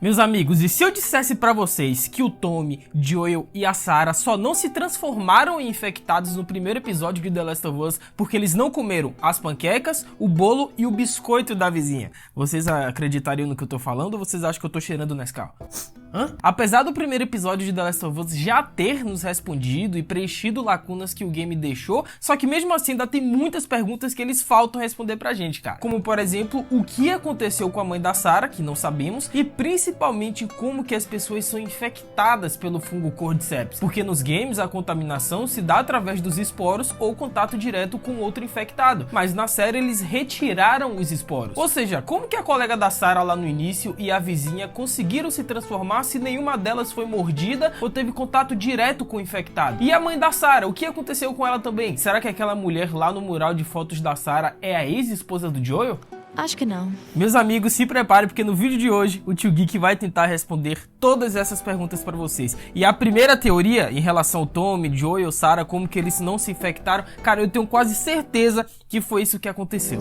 Meus amigos, e se eu dissesse pra vocês que o Tommy, Joel e a Sarah só não se transformaram em infectados no primeiro episódio de The Last of Us porque eles não comeram as panquecas, o bolo e o biscoito da vizinha? Vocês acreditariam no que eu tô falando ou vocês acham que eu tô cheirando Nescau? Apesar do primeiro episódio de The Last of Us já ter nos respondido e preenchido lacunas que o game deixou, só que mesmo assim ainda tem muitas perguntas que eles faltam responder pra gente, cara. Como, por exemplo, o que aconteceu com a mãe da Sarah, que não sabemos, e principalmente como que as pessoas são infectadas pelo fungo Cordyceps. Porque nos games a contaminação se dá através dos esporos ou contato direto com outro infectado, mas na série eles retiraram os esporos. Ou seja, como que a colega da Sarah lá no início e a vizinha conseguiram se transformar se nenhuma delas foi mordida ou teve contato direto com o infectado? E a mãe da Sarah, o que aconteceu com ela também? Será que aquela mulher lá no mural de fotos da Sarah é a ex-esposa do Joel? Acho que não. Meus amigos, se preparem porque no vídeo de hoje o Tio Geek vai tentar responder todas essas perguntas para vocês. E a primeira teoria em relação ao Tommy, Joel, Sarah, como que eles não se infectaram, cara, eu tenho quase certeza que foi isso que aconteceu.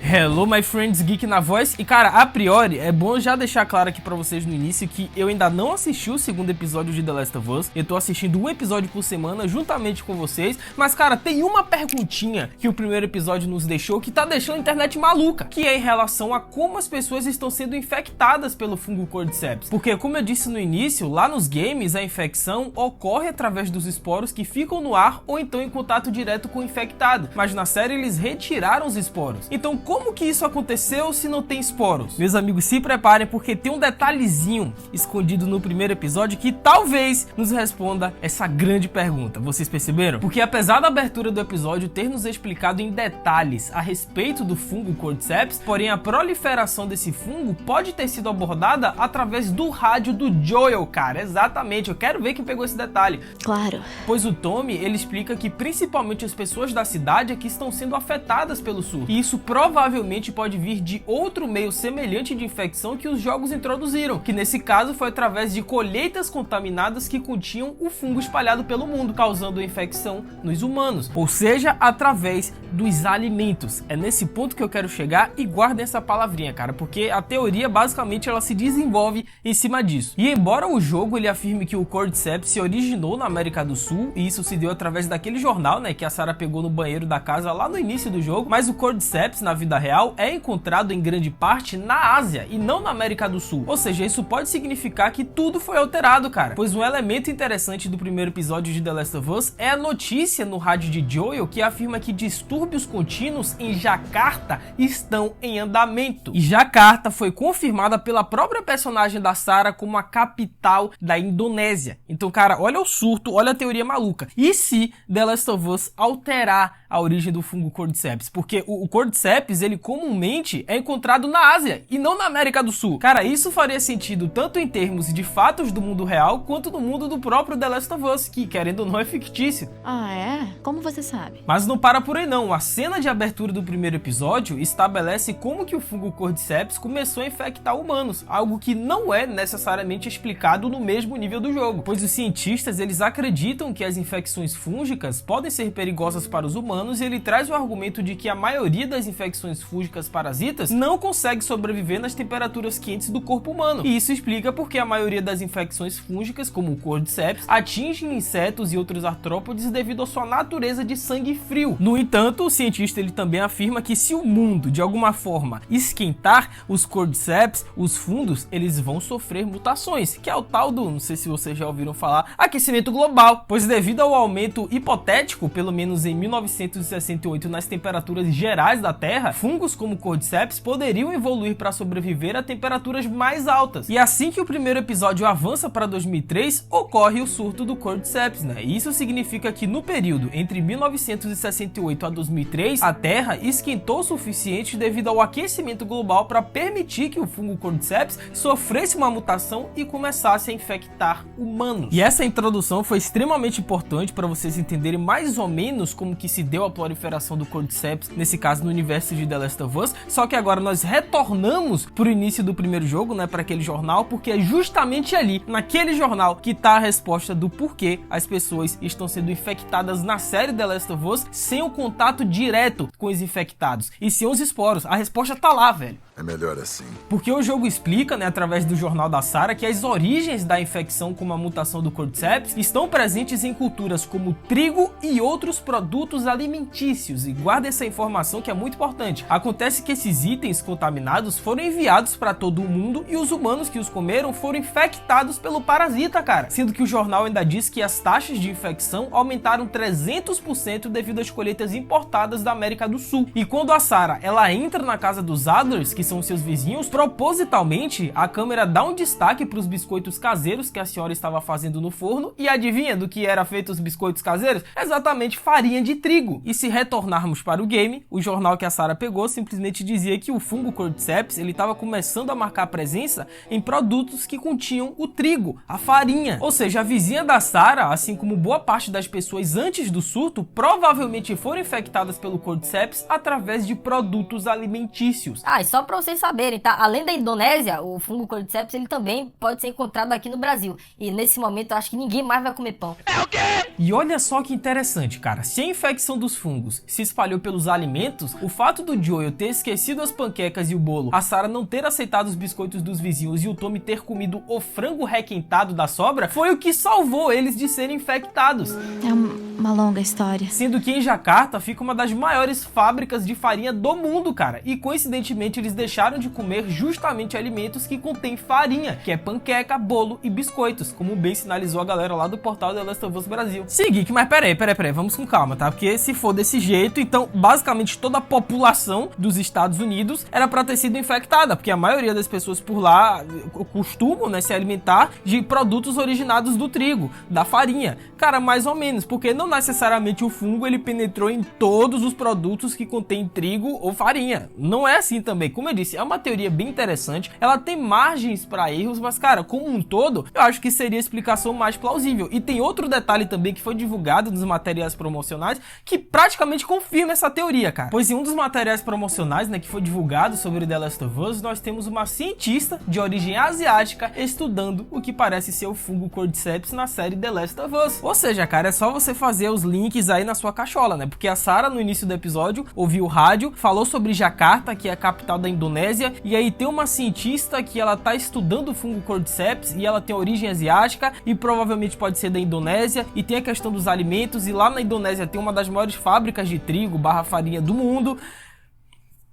Hello, my friends, Geek na voz. E cara, a priori, é bom já deixar claro aqui pra vocês no início que eu ainda não assisti o segundo episódio de The Last of Us. Eu tô assistindo um episódio por semana juntamente com vocês. Mas cara, tem uma perguntinha que o primeiro episódio nos deixou que tá deixando a internet maluca, que é em relação a como as pessoas estão sendo infectadas pelo fungo Cordyceps. Porque como eu disse no início, lá nos games a infecção ocorre através dos esporos que ficam no ar ou então em contato direto com o infectado. Mas na série eles retiraram os esporos. Então como que isso aconteceu se não tem esporos? Meus amigos, se preparem porque tem um detalhezinho escondido no primeiro episódio que talvez nos responda essa grande pergunta. Vocês perceberam? Porque apesar da abertura do episódio ter nos explicado em detalhes a respeito do fungo Cordyceps, porém a proliferação desse fungo pode ter sido abordada através do rádio do Joel, cara. Exatamente, eu quero ver quem pegou esse detalhe. Claro. Pois o Tommy, ele explica que principalmente as pessoas da cidade é que estão sendo afetadas pelo surto. E isso provavelmente pode vir de outro meio semelhante de infecção que os jogos introduziram, que nesse caso foi através de colheitas contaminadas que continham o fungo espalhado pelo mundo, causando infecção nos humanos, ou seja, através dos alimentos. É nesse ponto que eu quero chegar e guardem essa palavrinha, cara, porque a teoria basicamente ela se desenvolve em cima disso. E embora o jogo ele afirme que o Cordyceps se originou na América do Sul, e isso se deu através daquele jornal, né, que a Sarah pegou no banheiro da casa lá no início do jogo, mas o Cordyceps na vida real é encontrado em grande parte na Ásia e não na América do Sul. Ou seja, isso pode significar que tudo foi alterado, cara. Pois um elemento interessante do primeiro episódio de The Last of Us é a notícia no rádio de Joel que afirma que distúrbios contínuos em Jakarta estão em andamento. E Jakarta foi confirmada pela própria personagem da Sarah como a capital da Indonésia. Então, cara, olha o surto, olha a teoria maluca. E se The Last of Us alterar a origem do fungo Cordyceps? Porque o Cordyceps, ele comumente é encontrado na Ásia e não na América do Sul. Cara, isso faria sentido tanto em termos de fatos do mundo real, quanto no mundo do próprio The Last of Us, que querendo ou não é fictício. Ah, é? Como você sabe? Mas não para por aí não. A cena de abertura do primeiro episódio estabelece como que o fungo Cordyceps começou a infectar humanos, algo que não é necessariamente explicado no mesmo nível do jogo, pois os cientistas eles acreditam que as infecções fúngicas podem ser perigosas para os humanos e ele traz o argumento de que a maioria das infecções fúngicas parasitas não consegue sobreviver nas temperaturas quentes do corpo humano. E isso explica porque a maioria das infecções fúngicas, como o Cordyceps, atingem insetos e outros artrópodes devido à sua natureza de sangue frio. No entanto, o cientista ele também afirma que se o mundo, de alguma forma, esquentar, os Cordyceps, os fungos, eles vão sofrer mutações, que é o tal do, não sei se vocês já ouviram falar, aquecimento global. Pois devido ao aumento hipotético, pelo menos em 1968, nas temperaturas gerais da Terra, fungos como Cordyceps poderiam evoluir para sobreviver a temperaturas mais altas. E assim que o primeiro episódio avança para 2003, ocorre o surto do Cordyceps, né? E isso significa que no período entre 1968 a 2003, a Terra esquentou o suficiente devido ao aquecimento global para permitir que o fungo Cordyceps sofresse uma mutação e começasse a infectar humanos. E essa introdução foi extremamente importante para vocês entenderem mais ou menos como que se deu a proliferação do Cordyceps, nesse caso no universo de The The Last of Us, só que agora nós retornamos pro início do primeiro jogo, né, para aquele jornal, porque é justamente ali, naquele jornal, que tá a resposta do porquê as pessoas estão sendo infectadas na série The Last of Us sem o contato direto com os infectados e sem os esporos. A resposta tá lá, velho. É melhor assim. Porque o jogo explica, né, através do jornal da Sarah, que as origens da infecção com a mutação do Cordyceps estão presentes em culturas como trigo e outros produtos alimentícios. E guarda essa informação que é muito importante. Acontece que esses itens contaminados foram enviados para todo o mundo e os humanos que os comeram foram infectados pelo parasita, cara. Sendo que o jornal ainda diz que as taxas de infecção aumentaram 300% devido às colheitas importadas da América do Sul. E quando a Sarah, ela entra na casa dos Adlers, que são seus vizinhos, propositalmente a câmera dá um destaque para os biscoitos caseiros que a senhora estava fazendo no forno, e adivinha do que era feito os biscoitos caseiros? Exatamente farinha de trigo. E se retornarmos para o game, o jornal que a Sarah pegou simplesmente dizia que o fungo Cordyceps ele estava começando a marcar presença em produtos que continham o trigo, a farinha. Ou seja, a vizinha da Sarah, assim como boa parte das pessoas antes do surto, provavelmente foram infectadas pelo Cordyceps através de produtos alimentícios. E só pra vocês saberem, tá? Além da Indonésia, o fungo Cordyceps ele também pode ser encontrado aqui no Brasil. E nesse momento eu acho que ninguém mais vai comer pão. É o quê? E olha só que interessante, cara. Se a infecção dos fungos se espalhou pelos alimentos, o fato do Joel ter esquecido as panquecas e o bolo, a Sarah não ter aceitado os biscoitos dos vizinhos e o Tommy ter comido o frango requentado da sobra, foi o que salvou eles de serem infectados. É uma longa história. Sendo que em Jakarta fica uma das maiores fábricas de farinha do mundo, cara. E coincidentemente eles deixaram de comer justamente alimentos que contêm farinha, que é panqueca, bolo e biscoitos, como bem sinalizou a galera lá do portal The Last of Us Brasil. Seguinte, mas peraí, vamos com calma, tá? Porque se for desse jeito, então basicamente toda a população dos Estados Unidos era pra ter sido infectada, porque a maioria das pessoas por lá costumam, né, se alimentar de produtos originados do trigo, da farinha. Cara, mais ou menos, porque não necessariamente o fungo ele penetrou em todos os produtos que contêm trigo ou farinha. Não é assim também. Como eu disse, é uma teoria bem interessante, ela tem margens para erros, mas cara, como um todo, eu acho que seria a explicação mais plausível. E tem outro detalhe também que foi divulgado nos materiais promocionais que praticamente confirma essa teoria, cara. Pois em um dos materiais promocionais, né, que foi divulgado sobre The Last of Us, nós temos uma cientista de origem asiática estudando o que parece ser o fungo Cordyceps na série The Last of Us. Ou seja, cara, é só você fazer os links aí na sua cachola, né? Porque a Sarah, no início do episódio, ouviu o rádio, falou sobre Jakarta, que é a capital da Indonésia, e aí tem uma cientista que ela tá estudando o fungo Cordyceps e ela tem origem asiática e provavelmente pode ser da Indonésia, e tem a questão dos alimentos, e lá na Indonésia tem uma das maiores fábricas de trigo / farinha do mundo.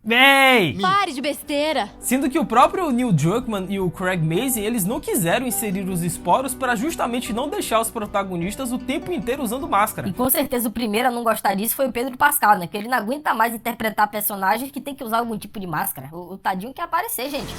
Véi! Pare de besteira! Sendo que o próprio Neil Druckmann e o Craig Mazin, eles não quiseram inserir os esporos para justamente não deixar os protagonistas o tempo inteiro usando máscara. E com certeza o primeiro a não gostar disso foi o Pedro Pascal, né? Porque ele não aguenta mais interpretar personagens que tem que usar algum tipo de máscara. O tadinho quer aparecer, gente.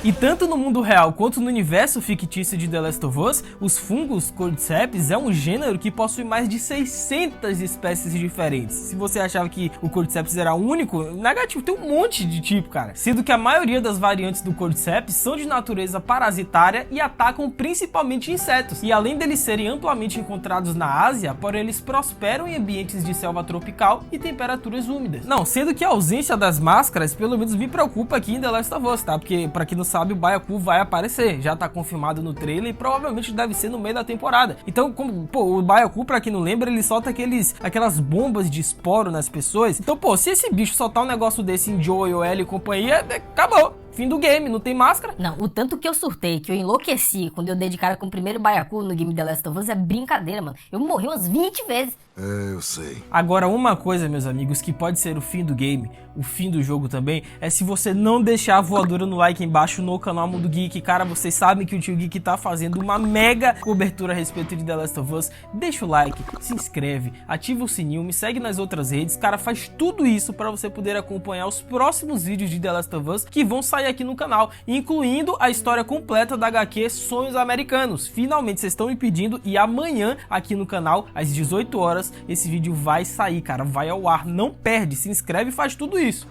E tanto no mundo real quanto no universo fictício de The Last of Us, os fungos Cordyceps é um gênero que possui mais de 600 espécies diferentes. Se você achava que o Cordyceps era único, negativo, tem um monte de tipo, cara. Sendo que a maioria das variantes do Cordyceps são de natureza parasitária e atacam principalmente insetos. E além deles serem amplamente encontrados na Ásia, porém eles prosperam em ambientes de selva tropical e temperaturas úmidas. Não, sendo que a ausência das máscaras, pelo menos me preocupa aqui em The Last of Us, tá? Porque, pra quem não sabe, o Byakugan vai aparecer, já tá confirmado no trailer e provavelmente deve ser no meio da temporada. Então, como, o Byakugan, pra quem não lembra, ele solta aquelas bombas de esporo nas pessoas. Então, se esse bicho soltar um negócio desse em Joel, Ellie e companhia, acabou. Fim do game, não tem máscara. Não, o tanto que eu surtei, que eu enlouqueci quando eu dei de cara com o primeiro Byakugan no game The Last of Us é brincadeira, mano. Eu morri umas 20 vezes. Eu sei. Agora, uma coisa, meus amigos, que pode ser o fim do game, o fim do jogo também, é se você não deixar a voadora no like embaixo no canal Mundo Geek. Cara, vocês sabem que o Tio Geek tá fazendo uma mega cobertura a respeito de The Last of Us. Deixa o like, se inscreve, ativa o sininho, me segue nas outras redes. Cara, faz tudo isso para você poder acompanhar os próximos vídeos de The Last of Us que vão sair aqui no canal, incluindo a história completa da HQ Sonhos Americanos. Finalmente, vocês estão me pedindo e amanhã aqui no canal, às 18 horas, esse vídeo vai sair, cara, vai ao ar. Não perde, se inscreve e faz tudo isso.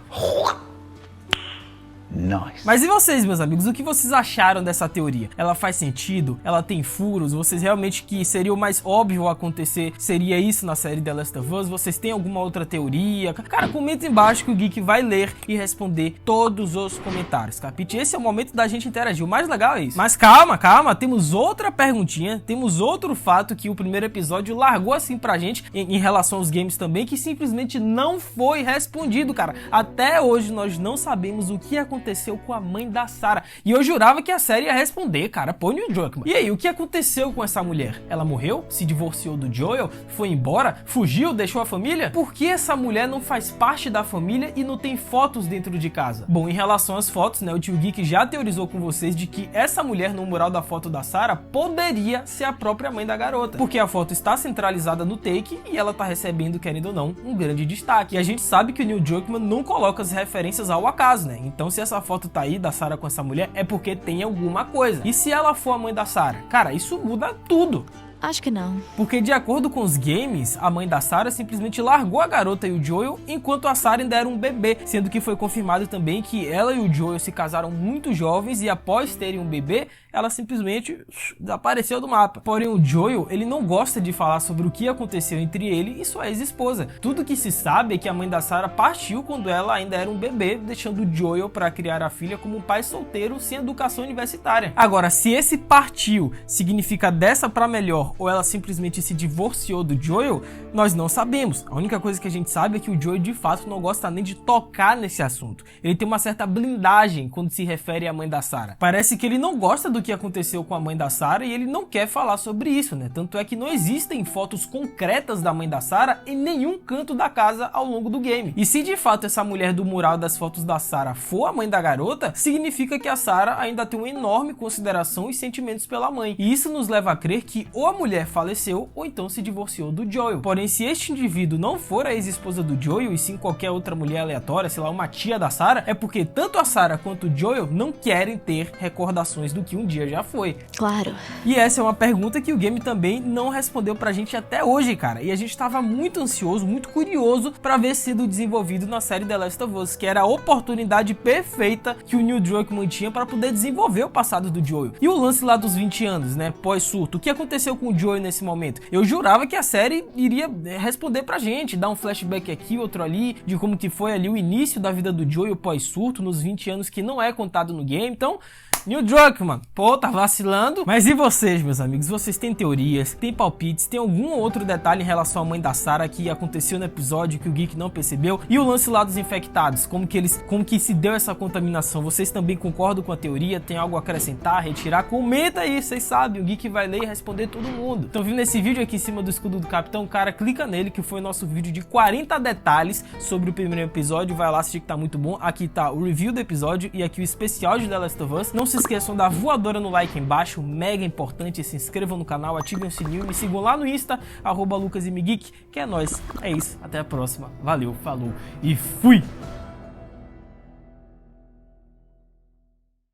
Nice. Mas e vocês, meus amigos? O que vocês acharam dessa teoria? Ela faz sentido? Ela tem furos? Vocês realmente que seria o mais óbvio acontecer seria isso na série The Last of Us? Vocês têm alguma outra teoria? Cara, comenta embaixo que o Geek vai ler e responder todos os comentários, capite? Esse é o momento da gente interagir. O mais legal é isso. Mas calma, calma. Temos outra perguntinha. Temos outro fato que o primeiro episódio largou assim pra gente em relação aos games também, que simplesmente não foi respondido, cara. Até hoje nós não sabemos o que aconteceu com a mãe da Sarah. E eu jurava que a série ia responder, cara. Pô, Neil Druckmann. E aí, o que aconteceu com essa mulher? Ela morreu? Se divorciou do Joel? Foi embora? Fugiu? Deixou a família? Por que essa mulher não faz parte da família e não tem fotos dentro de casa? Bom, em relação às fotos, né, o Tio Geek já teorizou com vocês de que essa mulher no mural da foto da Sarah poderia ser a própria mãe da garota, porque a foto está centralizada no take e ela tá recebendo, querendo ou não, um grande destaque. E a gente sabe que o Neil Druckmann não coloca as referências ao acaso, né? Então se essa foto tá aí da Sarah com essa mulher é porque tem alguma coisa. E se ela for a mãe da Sarah? Cara, isso muda tudo. Acho que não. Porque de acordo com os games, a mãe da Sarah simplesmente largou a garota e o Joel enquanto a Sarah ainda era um bebê, sendo que foi confirmado também que ela e o Joel se casaram muito jovens e após terem um bebê, ela simplesmente desapareceu do mapa. Porém o Joel, ele não gosta de falar sobre o que aconteceu entre ele e sua ex-esposa. Tudo que se sabe é que a mãe da Sarah partiu quando ela ainda era um bebê, deixando o Joel para criar a filha como um pai solteiro sem educação universitária. Agora, se esse partiu significa dessa para melhor ou ela simplesmente se divorciou do Joel, nós não sabemos. A única coisa que a gente sabe é que o Joel de fato não gosta nem de tocar nesse assunto. Ele tem uma certa blindagem quando se refere à mãe da Sarah. Parece que ele não gosta do que aconteceu com a mãe da Sarah e ele não quer falar sobre isso, né? Tanto é que não existem fotos concretas da mãe da Sarah em nenhum canto da casa ao longo do game. E se de fato essa mulher do mural das fotos da Sarah for a mãe da garota, significa que a Sarah ainda tem uma enorme consideração e sentimentos pela mãe. E isso nos leva a crer que ou a mulher faleceu ou então se divorciou do Joel. Porém, se este indivíduo não for a ex-esposa do Joel e sim qualquer outra mulher aleatória, sei lá, uma tia da Sarah, é porque tanto a Sarah quanto o Joel não querem ter recordações do que um dia já foi. Claro. E essa é uma pergunta que o game também não respondeu pra gente até hoje, cara. E a gente tava muito ansioso, muito curioso pra ver sendo desenvolvido na série The Last of Us, que era a oportunidade perfeita que o Neil Druckmann tinha pra poder desenvolver o passado do Joel. E o lance lá dos 20 anos, né, pós-surto, o que aconteceu com o Joel nesse momento? Eu jurava que a série iria responder pra gente, dar um flashback aqui, outro ali, de como que foi ali o início da vida do Joel pós-surto, nos 20 anos que não é contado no game. Então, Neil Druckmann, pô, tá vacilando. Mas e vocês, meus amigos? Vocês têm teorias, têm palpites, tem algum outro detalhe em relação à mãe da Sarah que aconteceu no episódio que o Geek não percebeu? E o lance lá dos infectados, como que se deu essa contaminação? Vocês também concordam com a teoria? Tem algo a acrescentar, retirar? Comenta aí, vocês sabem, o Geek vai ler e responder todo mundo. Então, vindo esse vídeo aqui em cima do escudo do Capitão, cara, clica nele, que foi o nosso vídeo de 40 detalhes sobre o primeiro episódio. Vai lá assistir que tá muito bom. Aqui tá o review do episódio e aqui o especial de The Last of Us. Não se esqueçam da voadora no like embaixo, mega importante. Se inscrevam no canal, ativem o sininho, me sigam lá no Insta, @LucasMGeek, que é nóis. É isso, até a próxima. Valeu, falou e fui!